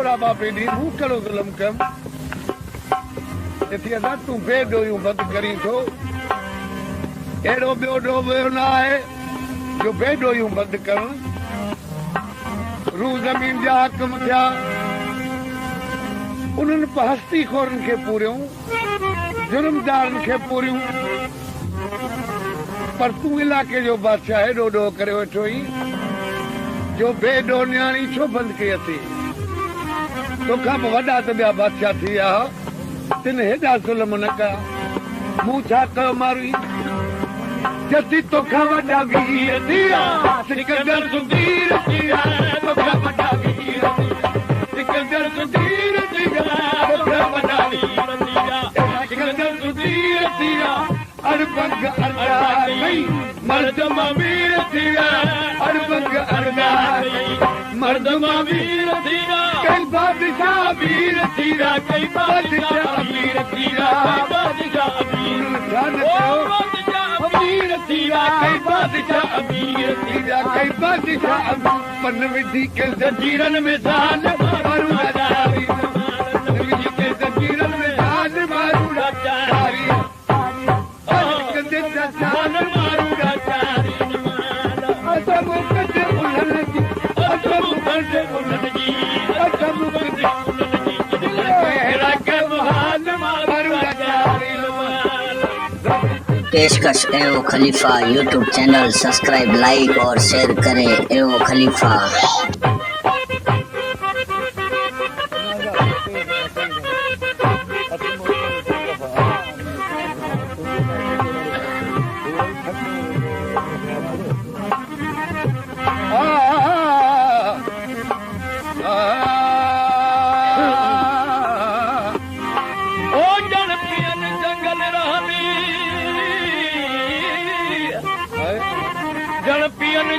छोरा बापे दी हूं करो ज़ुल्म कम इथे अदा तू बेडोयूं बंद करी थो एड़ो ॿियो ॾोह न आहे जो बेडोयूं बंद करण रू ज़मीन जा हकम थिया उन्हनि हस्ती खोरनि खे पूरियूं जुर्मदारनि खे पूरियूं पर तूं इलाइक़े जो बादशाह हेॾो ॾोह करे वेठो ई जो बेडो न्याणी छो बंदि कई अथई तोखां बि वॾा त ॿिया बादशाह थी विया तिन हेॾा ज़ुल्म न कया मूं छा कयो मारू जदी तोखां वॾा वीर थी विया सिकंदर सुधीर थी विया तोखां वॾा वीर सिकंदर सुधीर थी विया तोखां वॾा वीर थी विया सिकंदर सुधीर थी विया अरबंग अरदास मर्द मां वीर थी विया अरबंग अरदास मर्द मां वीर थी विया कई बादशाह वीर थी विया कई बादशाह वीर थी विया बादशाह वीर थी विया कई बादशाह वीर थी विया कई बादशाह पन विधी के जंजीरनि में जान मारू चारी विधी के जंजीरनि में जान मारू चारी जान मारू चारी असम कटे उन्हनि जी असम कटे उन्हनि जी असम कटे उन्हनि जी हेरा के महान मारू चारी पेशकश एओ खलीफा यूट्यूब चैनल सब्सक्राइब लाइक और शेयर करें एओ खलीफा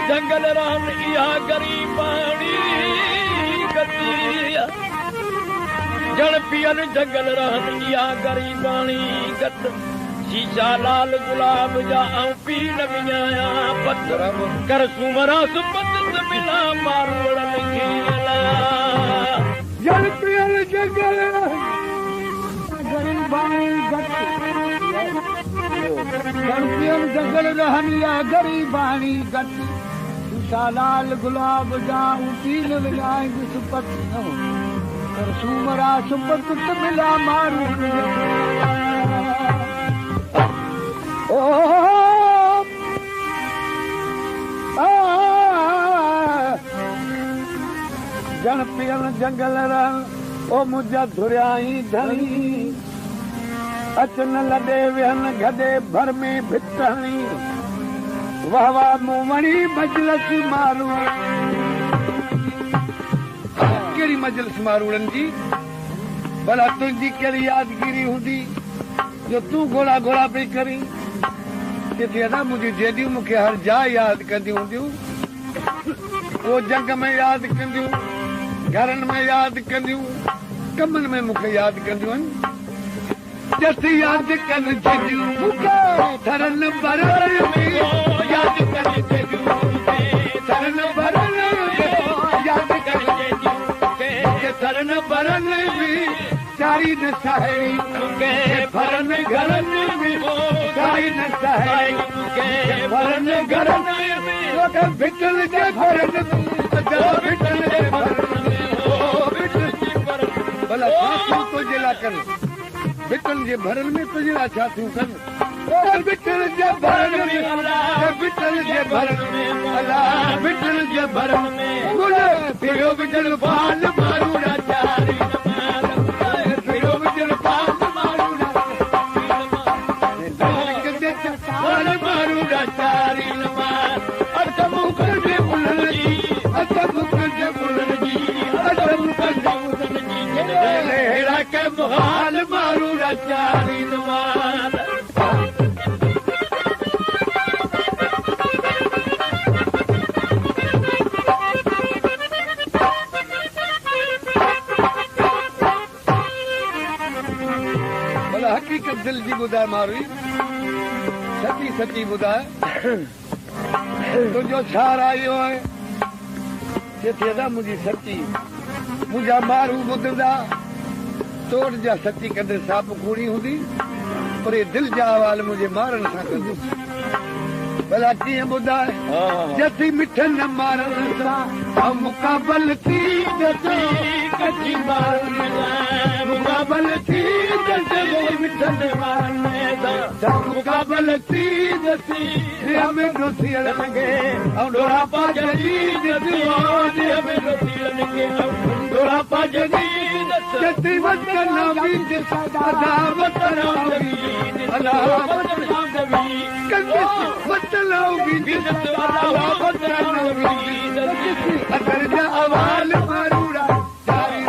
जंगल रहन इहा गरीबाणी गति जण पियन जंगल रहन इहा गरीबाणी गत शीशा लाल गुलाब जा ऐं पी न विञाया पत कर सुमरा सुपत मिला मारूड़न खेला जण पियन जंगल गरीबाणी गत जण पियन जंगल रहन इहा गरीबाणी गत लाल गुलाब जाऊं पील विलाएंगे सुपत कर सुमरा सुपत मिला मारू ओ जन पियल जंगल रन ओ मुझा धुरियाई धनी अचन लॾे विहन गॾे भर में भिटणी वाह वाह मूमणी मजलिस मारू कहिड़ी मजलिस मारूड़नि जी भला तुंहिंजी कहिड़ी यादगिरी हूंदी जो तूं घोड़ा घोड़ा पई करीं किथे अदा मुंहिंजी जेडियूं मूंखे हर जाइ यादि कंदियूं हूंदियूं उहो जंग में यादि कंदियूं घरनि में यादि कंदियूं कमनि में मूंखे यादि कंदियूं आहिनि जसी यादि कनि जेडियूं मूंखे थरन बरन में यादि कनि जेडियूं थरन बरन में यादि कनि जेडियूं थरन बरन में चारी न साहेड़ी भरन घरनि में चारी न साहेड़ी भरन घरनि में भिटल जे भरन भिटल जे भरन भला साथियूं तुंहिंजे लाइ कनि भिटल जे भरन में तुंहिंजे लाइ छा थियूं कनि भिटल जे भरन में भिटल जे भरन में भिटल जे भरन में फिरो भिटल बाल मारू चारी हाल मारू चारी भला हकीकत दिल जी ॿुधाए मारू सची सची ॿुधाए तुंहिंजो छा रायो आहे किथे अदा मुंहिंजी सची मुंहिंजा मारू ॿुधंदा तोड़ जा सची कंदे साप कूड़ी हूंदी पर हे दिलि जा अहवाल मुंहिंजे मारण सां कंदो भला कीअं ॿुधाए जती मिठन मारण सां मुकाबल थी कची मारण मुकाबल थी मिठन मारण मुकाबल थी हमें थियण लॻे ऐं डोरा पाजड़ी डोरा पाजड़ी जती वतन बीच सदा वतन अगर जा अवाल मारूड़ा मारूड़ा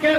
के